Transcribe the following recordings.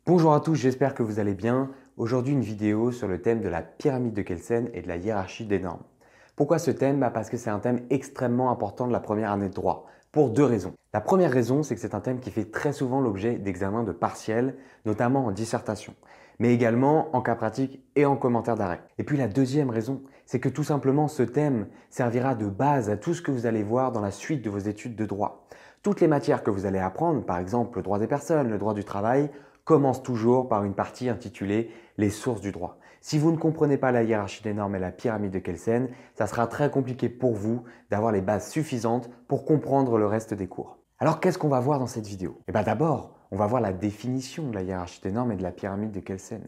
Bonjour à tous, j'espère que vous allez bien. Aujourd'hui, une vidéo sur le thème de la pyramide de Kelsen et de la hiérarchie des normes. Pourquoi ce thème? Parce que c'est un thème extrêmement important de la première année de droit, pour deux raisons. La première raison, c'est que c'est un thème qui fait très souvent l'objet d'examens de partiels, notamment en dissertation, mais également en cas pratique et en commentaire d'arrêt. Et puis la deuxième raison, c'est que tout simplement ce thème servira de base à tout ce que vous allez voir dans la suite de vos études de droit. Toutes les matières que vous allez apprendre, par exemple le droit des personnes, le droit du travail, commence toujours par une partie intitulée « Les sources du droit ». Si vous ne comprenez pas la hiérarchie des normes et la pyramide de Kelsen, ça sera très compliqué pour vous d'avoir les bases suffisantes pour comprendre le reste des cours. Alors qu'est-ce qu'on va voir dans cette vidéo? D'abord, on va voir la définition de la hiérarchie des normes et de la pyramide de Kelsen.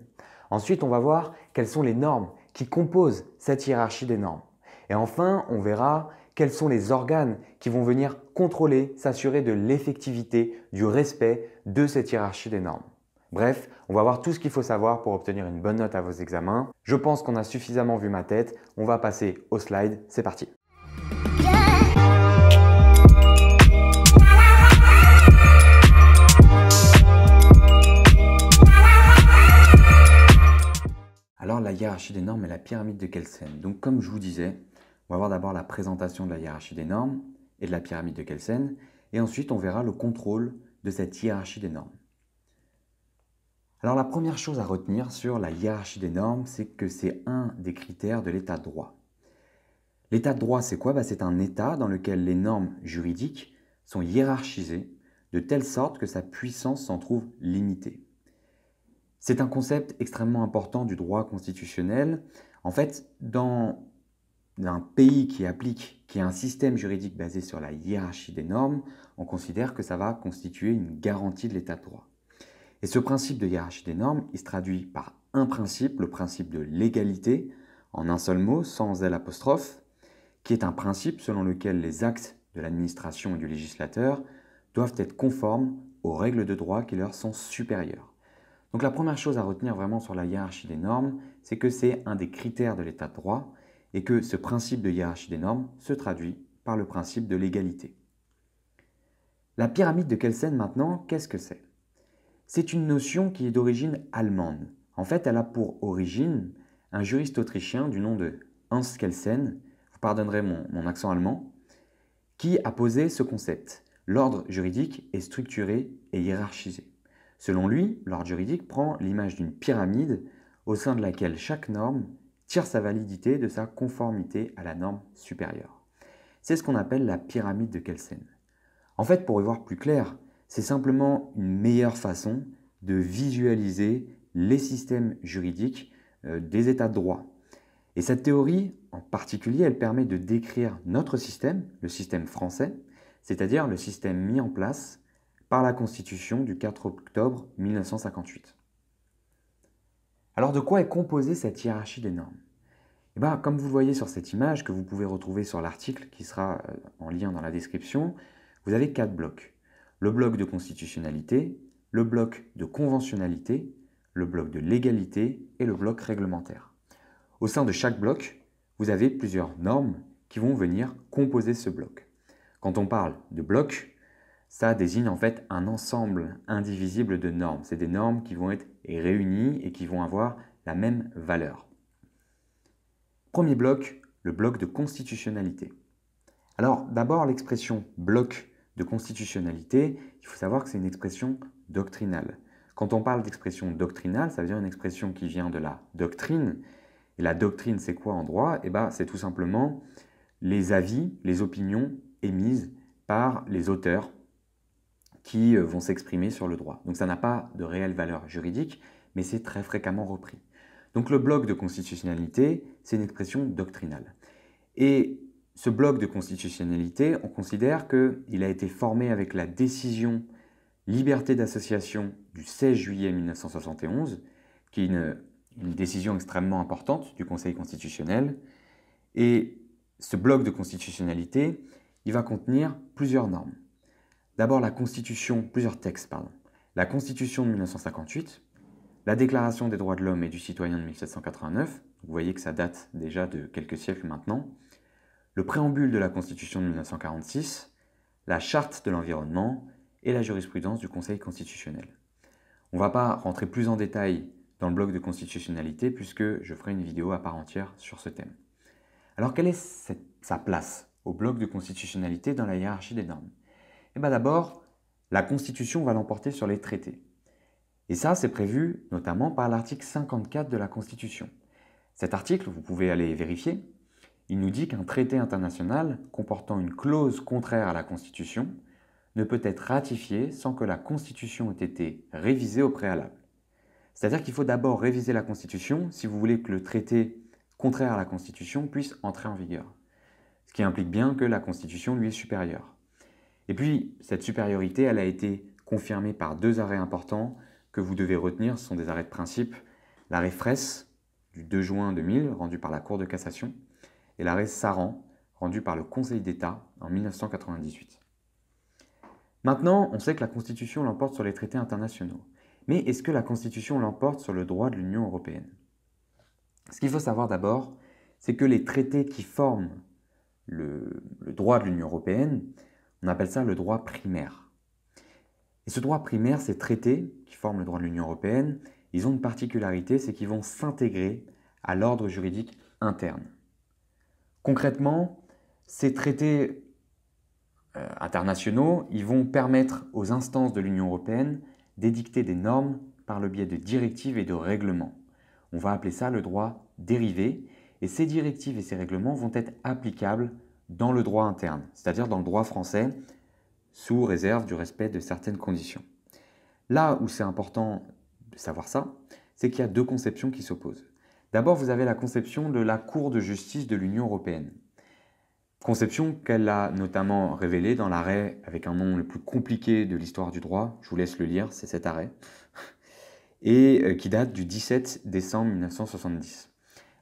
Ensuite, on va voir quelles sont les normes qui composent cette hiérarchie des normes. Et enfin, on verra quels sont les organes qui vont venir contrôler, s'assurer de l'effectivité, du respect de cette hiérarchie des normes. Bref, on va voir tout ce qu'il faut savoir pour obtenir une bonne note à vos examens. Je pense qu'on a suffisamment vu ma tête. On va passer au slide. C'est parti. Alors, la hiérarchie des normes et la pyramide de Kelsen. Donc, comme je vous disais, on va voir d'abord la présentation de la hiérarchie des normes et de la pyramide de Kelsen. Et ensuite, on verra le contrôle de cette hiérarchie des normes. Alors la première chose à retenir sur la hiérarchie des normes, c'est que c'est un des critères de l'état de droit. L'état de droit, c'est quoi? C'est un état dans lequel les normes juridiques sont hiérarchisées de telle sorte que sa puissance s'en trouve limitée. C'est un concept extrêmement important du droit constitutionnel. En fait, dans un pays qui a un système juridique basé sur la hiérarchie des normes, on considère que ça va constituer une garantie de l'état de droit. Et ce principe de hiérarchie des normes, il se traduit par un principe, le principe de l'égalité, en un seul mot, sans L apostrophe, qui est un principe selon lequel les actes de l'administration et du législateur doivent être conformes aux règles de droit qui leur sont supérieures. Donc la première chose à retenir vraiment sur la hiérarchie des normes, c'est que c'est un des critères de l'état de droit et que ce principe de hiérarchie des normes se traduit par le principe de l'égalité. La pyramide de Kelsen maintenant, qu'est-ce que c'est? C'est une notion qui est d'origine allemande. En fait, elle a pour origine un juriste autrichien du nom de Hans Kelsen, vous pardonnerez mon accent allemand, qui a posé ce concept. L'ordre juridique est structuré et hiérarchisé. Selon lui, l'ordre juridique prend l'image d'une pyramide au sein de laquelle chaque norme tire sa validité de sa conformité à la norme supérieure. C'est ce qu'on appelle la pyramide de Kelsen. En fait, pour y voir plus clair, c'est simplement une meilleure façon de visualiser les systèmes juridiques des états de droit. Et cette théorie, en particulier, elle permet de décrire notre système, le système français, c'est-à-dire le système mis en place par la Constitution du 4 octobre 1958. Alors de quoi est composée cette hiérarchie des normes? Comme vous le voyez sur cette image, que vous pouvez retrouver sur l'article qui sera en lien dans la description, vous avez 4 blocs. Le bloc de constitutionnalité, le bloc de conventionnalité, le bloc de légalité et le bloc réglementaire. Au sein de chaque bloc, vous avez plusieurs normes qui vont venir composer ce bloc. Quand on parle de bloc, ça désigne en fait un ensemble indivisible de normes. C'est des normes qui vont être réunies et qui vont avoir la même valeur. Premier bloc, le bloc de constitutionnalité. Alors d'abord l'expression bloc de constitutionnalité, il faut savoir que c'est une expression doctrinale. Quand on parle d'expression doctrinale, ça veut dire une expression qui vient de la doctrine. Et la doctrine, c'est quoi en droit? C'est tout simplement les avis, les opinions émises par les auteurs qui vont s'exprimer sur le droit. Donc ça n'a pas de réelle valeur juridique, mais c'est très fréquemment repris. Donc le bloc de constitutionnalité, c'est une expression doctrinale. Et ce bloc de constitutionnalité, on considère qu'il a été formé avec la décision liberté d'association du 16 juillet 1971, qui est une décision extrêmement importante du Conseil constitutionnel. Et ce bloc de constitutionnalité, il va contenir plusieurs normes. D'abord plusieurs textes. La Constitution de 1958, la Déclaration des droits de l'homme et du citoyen de 1789, vous voyez que ça date déjà de quelques siècles maintenant, le préambule de la Constitution de 1946, la Charte de l'environnement et la jurisprudence du Conseil constitutionnel. On ne va pas rentrer plus en détail dans le bloc de constitutionnalité puisque je ferai une vidéo à part entière sur ce thème. Alors quelle est sa place au bloc de constitutionnalité dans la hiérarchie des normes? Eh bien d'abord, la Constitution va l'emporter sur les traités. Et ça, c'est prévu notamment par l'article 54 de la Constitution. Cet article, vous pouvez aller vérifier, il nous dit qu'un traité international comportant une clause contraire à la Constitution ne peut être ratifié sans que la Constitution ait été révisée au préalable. C'est-à-dire qu'il faut d'abord réviser la Constitution si vous voulez que le traité contraire à la Constitution puisse entrer en vigueur. Ce qui implique bien que la Constitution lui est supérieure. Et puis, cette supériorité, elle a été confirmée par deux arrêts importants que vous devez retenir. Ce sont des arrêts de principe. L'arrêt Fraisse du 2 juin 2000, rendu par la Cour de cassation, et l'arrêt Saran, rendu par le Conseil d'État en 1998. Maintenant, on sait que la Constitution l'emporte sur les traités internationaux. Mais est-ce que la Constitution l'emporte sur le droit de l'Union européenne? Ce qu'il faut savoir d'abord, c'est que les traités qui forment le droit de l'Union européenne, on appelle ça le droit primaire. Et ce droit primaire, ces traités qui forment le droit de l'Union européenne, ils ont une particularité, c'est qu'ils vont s'intégrer à l'ordre juridique interne. Concrètement, ces traités internationaux, ils vont permettre aux instances de l'Union européenne d'édicter des normes par le biais de directives et de règlements. On va appeler ça le droit dérivé, et ces directives et ces règlements vont être applicables dans le droit interne, c'est-à-dire dans le droit français, sous réserve du respect de certaines conditions. Là où c'est important de savoir ça, c'est qu'il y a deux conceptions qui s'opposent. D'abord, vous avez la conception de la Cour de justice de l'Union européenne. Conception qu'elle a notamment révélée dans l'arrêt avec un nom le plus compliqué de l'histoire du droit, je vous laisse le lire, c'est cet arrêt, et qui date du 17 décembre 1970.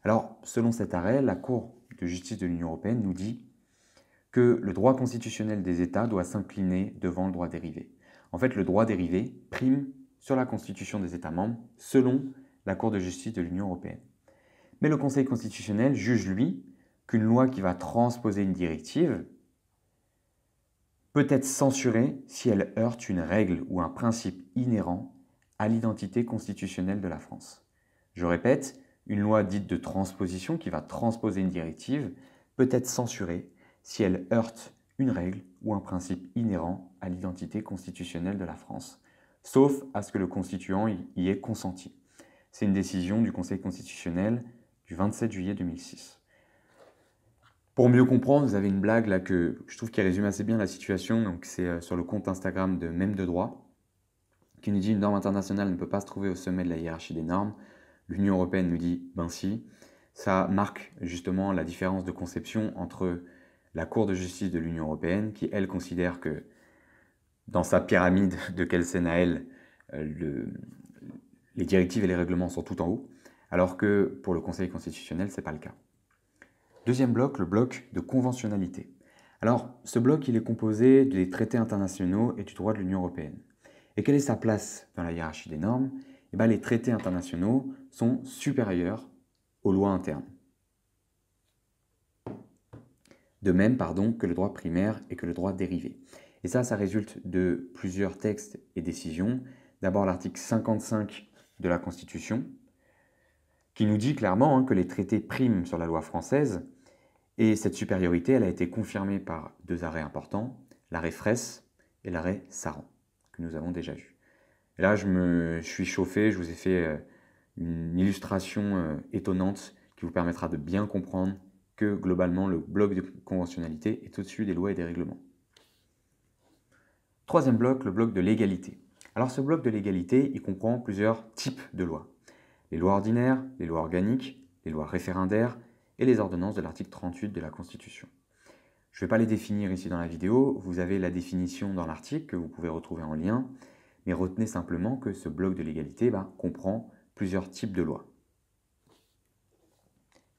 Alors, selon cet arrêt, la Cour de justice de l'Union européenne nous dit que le droit constitutionnel des États doit s'incliner devant le droit dérivé. En fait, le droit dérivé prime sur la Constitution des États membres, selon la Cour de justice de l'Union européenne. Mais le Conseil constitutionnel juge, lui, qu'une loi qui va transposer une directive peut être censurée si elle heurte une règle ou un principe inhérent à l'identité constitutionnelle de la France. Je répète, une loi dite de transposition qui va transposer une directive peut être censurée si elle heurte une règle ou un principe inhérent à l'identité constitutionnelle de la France, sauf à ce que le constituant y ait consenti. C'est une décision du Conseil constitutionnel du 27 juillet 2006. Pour mieux comprendre, vous avez une blague là que je trouve qui résume assez bien la situation. Donc c'est sur le compte Instagram de Même de droit, qui nous dit une norme internationale ne peut pas se trouver au sommet de la hiérarchie des normes. L'Union européenne nous dit ben si. Ça marque justement la différence de conception entre la Cour de justice de l'Union européenne, qui elle considère que dans sa pyramide de Kelsen à elle, les directives et les règlements sont tout en haut, alors que pour le Conseil constitutionnel, ce n'est pas le cas. Deuxième bloc, le bloc de conventionnalité. Alors, ce bloc, il est composé des traités internationaux et du droit de l'Union européenne. Et quelle est sa place dans la hiérarchie des normes? Eh bien, les traités internationaux sont supérieurs aux lois internes. De même, que le droit primaire et que le droit dérivé. Et ça résulte de plusieurs textes et décisions. D'abord, l'article 55 de la Constitution, qui nous dit clairement que les traités priment sur la loi française, et cette supériorité, elle a été confirmée par deux arrêts importants, l'arrêt Fraisse et l'arrêt Saran, que nous avons déjà vu. Et là, je suis chauffé, je vous ai fait une illustration étonnante qui vous permettra de bien comprendre que globalement, le bloc de conventionnalité est au-dessus des lois et des règlements. Troisième bloc, le bloc de légalité. Alors ce bloc de légalité, il comprend plusieurs types de lois. Les lois ordinaires, les lois organiques, les lois référendaires et les ordonnances de l'article 38 de la Constitution. Je ne vais pas les définir ici dans la vidéo, vous avez la définition dans l'article que vous pouvez retrouver en lien, mais retenez simplement que ce bloc de légalité comprend plusieurs types de lois.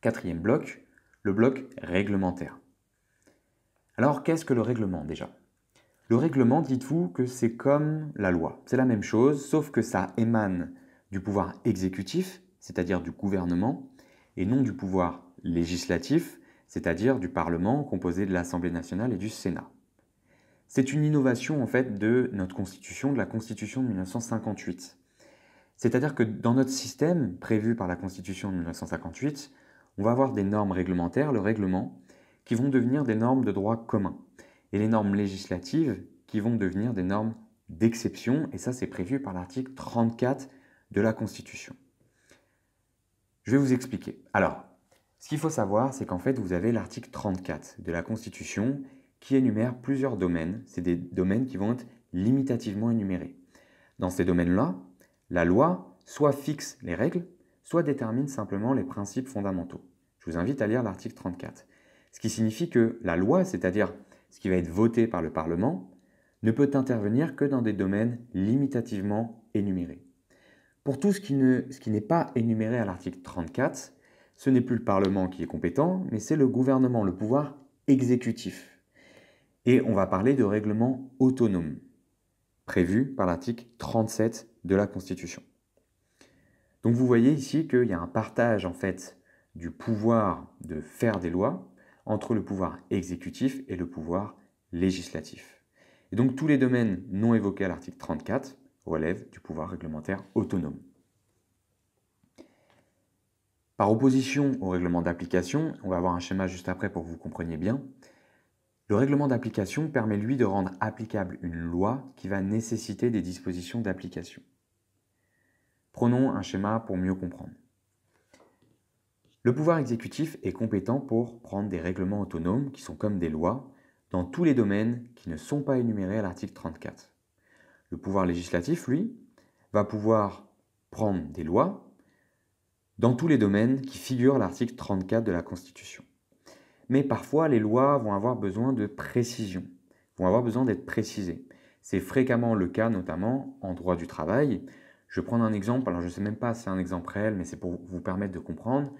Quatrième bloc, le bloc réglementaire. Alors qu'est-ce que le règlement déjà? Le règlement, dites-vous que c'est comme la loi, c'est la même chose, sauf que ça émane du pouvoir exécutif, c'est-à-dire du gouvernement, et non du pouvoir législatif, c'est-à-dire du Parlement composé de l'Assemblée nationale et du Sénat. C'est une innovation en fait de notre Constitution, de la Constitution de 1958. C'est-à-dire que dans notre système prévu par la Constitution de 1958, on va avoir des normes réglementaires, le règlement, qui vont devenir des normes de droit commun, et les normes législatives qui vont devenir des normes d'exception, et ça c'est prévu par l'article 34 de la Constitution. Je vais vous expliquer. Alors, ce qu'il faut savoir, c'est qu'en fait, vous avez l'article 34 de la Constitution qui énumère plusieurs domaines. C'est des domaines qui vont être limitativement énumérés. Dans ces domaines-là, la loi soit fixe les règles, soit détermine simplement les principes fondamentaux. Je vous invite à lire l'article 34. Ce qui signifie que la loi, c'est-à-dire ce qui va être voté par le Parlement, ne peut intervenir que dans des domaines limitativement énumérés. Pour tout ce qui n'est pas énuméré à l'article 34, ce n'est plus le Parlement qui est compétent, mais c'est le gouvernement, le pouvoir exécutif. Et on va parler de règlements autonomes, prévus par l'article 37 de la Constitution. Donc vous voyez ici qu'il y a un partage en fait du pouvoir de faire des lois entre le pouvoir exécutif et le pouvoir législatif. Et donc tous les domaines non évoqués à l'article 34 relèvent du pouvoir réglementaire autonome. Par opposition au règlement d'application, on va avoir un schéma juste après pour que vous compreniez bien, le règlement d'application permet lui de rendre applicable une loi qui va nécessiter des dispositions d'application. Prenons un schéma pour mieux comprendre. Le pouvoir exécutif est compétent pour prendre des règlements autonomes qui sont comme des lois dans tous les domaines qui ne sont pas énumérés à l'article 34. Le pouvoir législatif, lui, va pouvoir prendre des lois dans tous les domaines qui figurent à l'article 34 de la Constitution. Mais parfois, les lois vont avoir besoin de précision, vont avoir besoin d'être précisées. C'est fréquemment le cas, notamment en droit du travail. Je vais prendre un exemple, alors je ne sais même pas si c'est un exemple réel, mais c'est pour vous permettre de comprendre.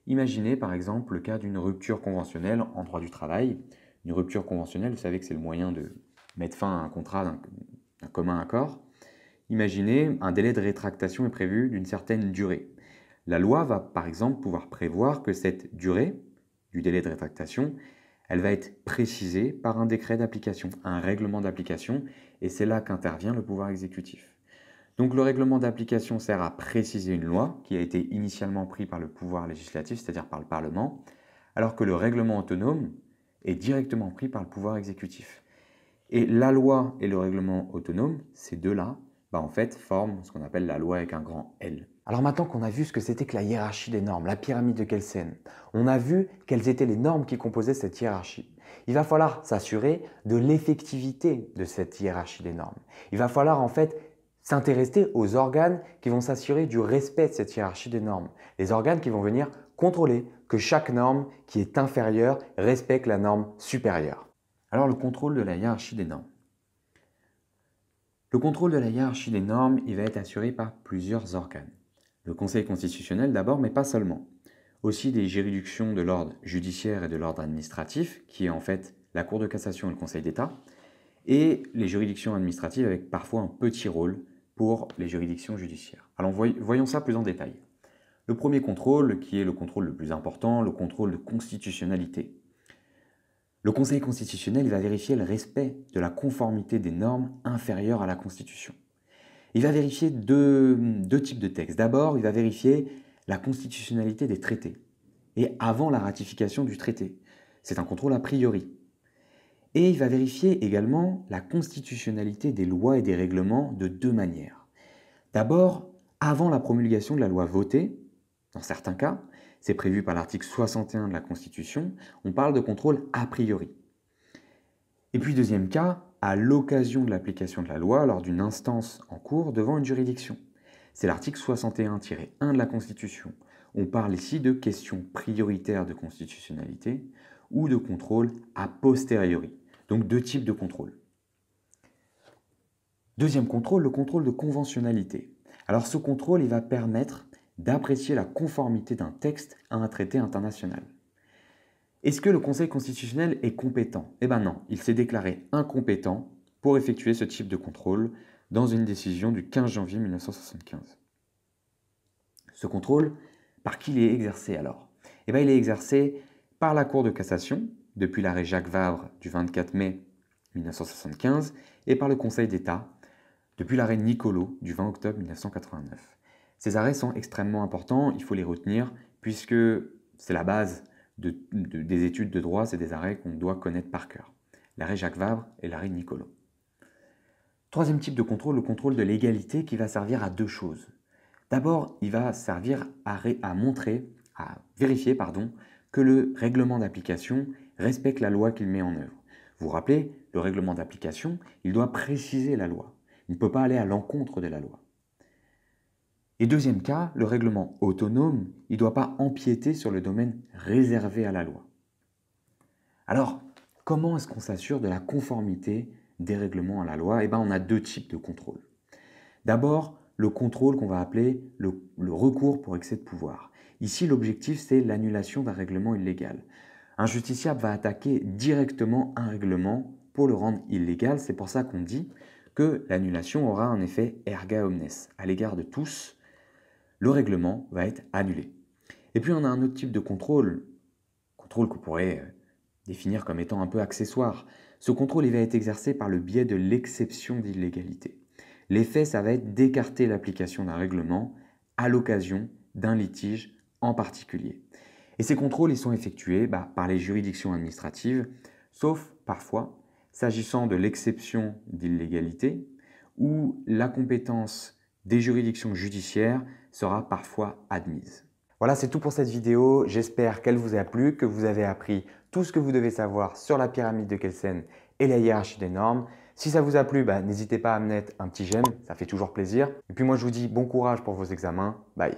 Imaginez par exemple le cas d'une rupture conventionnelle en droit du travail. Une rupture conventionnelle, vous savez que c'est le moyen de mettre fin à un contrat d'un commun accord. Imaginez, un délai de rétractation est prévu d'une certaine durée. La loi va par exemple pouvoir prévoir que cette durée du délai de rétractation, elle va être précisée par un décret d'application, un règlement d'application, et c'est là qu'intervient le pouvoir exécutif. Donc le règlement d'application sert à préciser une loi qui a été initialement prise par le pouvoir législatif, c'est-à-dire par le Parlement, alors que le règlement autonome est directement pris par le pouvoir exécutif. Et la loi et le règlement autonome, ces deux-là, en fait, forment ce qu'on appelle la loi avec un grand L. Alors maintenant qu'on a vu ce que c'était que la hiérarchie des normes, la pyramide de Kelsen, on a vu quelles étaient les normes qui composaient cette hiérarchie. Il va falloir s'assurer de l'effectivité de cette hiérarchie des normes. Il va falloir en fait s'intéresser aux organes qui vont s'assurer du respect de cette hiérarchie des normes. Les organes qui vont venir contrôler que chaque norme qui est inférieure respecte la norme supérieure. Alors le contrôle de la hiérarchie des normes. Le contrôle de la hiérarchie des normes, il va être assuré par plusieurs organes. Le Conseil constitutionnel d'abord, mais pas seulement. Aussi des juridictions de l'ordre judiciaire et de l'ordre administratif, qui est en fait la Cour de cassation et le Conseil d'État, et les juridictions administratives avec parfois un petit rôle pour les juridictions judiciaires. Alors voyons ça plus en détail. Le premier contrôle, qui est le contrôle le plus important, le contrôle de constitutionnalité. Le Conseil constitutionnel va vérifier le respect de la conformité des normes inférieures à la Constitution. Il va vérifier deux types de textes. D'abord, il va vérifier la constitutionnalité des traités, et avant la ratification du traité. C'est un contrôle a priori. Et il va vérifier également la constitutionnalité des lois et des règlements de deux manières. D'abord, avant la promulgation de la loi votée, dans certains cas, c'est prévu par l'article 61 de la Constitution, on parle de contrôle a priori. Et puis deuxième cas, à l'occasion de l'application de la loi lors d'une instance en cours devant une juridiction. C'est l'article 61-1 de la Constitution. On parle ici de questions prioritaires de constitutionnalité ou de contrôle a posteriori. Donc deux types de contrôle. Deuxième contrôle, le contrôle de conventionnalité. Alors ce contrôle, il va permettre d'apprécier la conformité d'un texte à un traité international. Est-ce que le Conseil constitutionnel est compétent? Eh bien non, il s'est déclaré incompétent pour effectuer ce type de contrôle dans une décision du 15 janvier 1975. Ce contrôle, par qui il est exercé alors? Eh bien il est exercé par la Cour de cassation, depuis l'arrêt Jacques Vabre du 24 mai 1975, et par le Conseil d'État, depuis l'arrêt Niccolo du 20 octobre 1989. Ces arrêts sont extrêmement importants, il faut les retenir puisque c'est la base des études de droit, c'est des arrêts qu'on doit connaître par cœur. L'arrêt Jacques Vabre et l'arrêt Niccolo. Troisième type de contrôle, le contrôle de légalité qui va servir à deux choses. D'abord, il va servir à vérifier que le règlement d'application respecte la loi qu'il met en œuvre. Vous vous rappelez, le règlement d'application, il doit préciser la loi. Il ne peut pas aller à l'encontre de la loi. Et deuxième cas, le règlement autonome, il ne doit pas empiéter sur le domaine réservé à la loi. Alors, comment est-ce qu'on s'assure de la conformité des règlements à la loi? On a deux types de contrôle. D'abord, le contrôle qu'on va appeler le recours pour excès de pouvoir. Ici, l'objectif, c'est l'annulation d'un règlement illégal. Un justiciable va attaquer directement un règlement pour le rendre illégal. C'est pour ça qu'on dit que l'annulation aura un effet erga omnes. À l'égard de tous, le règlement va être annulé. Et puis, on a un autre type de contrôle qu'on pourrait définir comme étant un peu accessoire. Ce contrôle, il va être exercé par le biais de l'exception d'illégalité. L'effet, ça va être d'écarter l'application d'un règlement à l'occasion d'un litige en particulier. Et ces contrôles, ils sont effectués par les juridictions administratives, sauf parfois s'agissant de l'exception d'illégalité, où la compétence des juridictions judiciaires sera parfois admise. Voilà, c'est tout pour cette vidéo. J'espère qu'elle vous a plu, que vous avez appris tout ce que vous devez savoir sur la pyramide de Kelsen et la hiérarchie des normes. Si ça vous a plu, n'hésitez pas à me mettre un petit j'aime, ça fait toujours plaisir. Et puis moi, je vous dis bon courage pour vos examens. Bye.